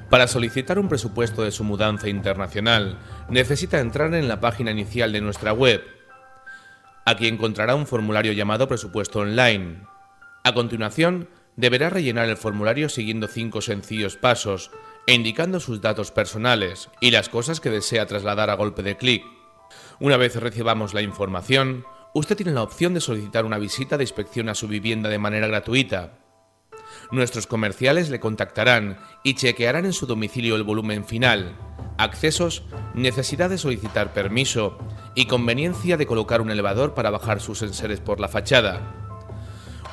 Para solicitar un presupuesto de su mudanza internacional, necesita entrar en la página inicial de nuestra web. Aquí encontrará un formulario llamado Presupuesto Online. A continuación, deberá rellenar el formulario siguiendo 5 sencillos pasos e indicando sus datos personales y las cosas que desea trasladar a golpe de clic. Una vez recibamos la información, usted tiene la opción de solicitar una visita de inspección a su vivienda de manera gratuita. Nuestros comerciales le contactarán y chequearán en su domicilio el volumen final, accesos, necesidad de solicitar permiso y conveniencia de colocar un elevador para bajar sus enseres por la fachada.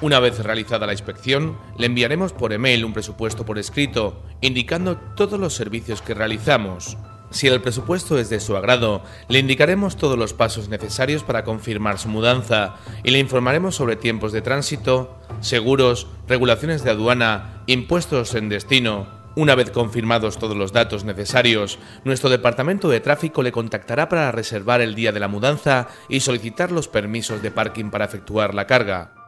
Una vez realizada la inspección, le enviaremos por email un presupuesto por escrito, indicando todos los servicios que realizamos. Si el presupuesto es de su agrado, le indicaremos todos los pasos necesarios para confirmar su mudanza y le informaremos sobre tiempos de tránsito, seguros, regulaciones de aduana, impuestos en destino. Una vez confirmados todos los datos necesarios, nuestro departamento de tráfico le contactará para reservar el día de la mudanza y solicitar los permisos de parking para efectuar la carga.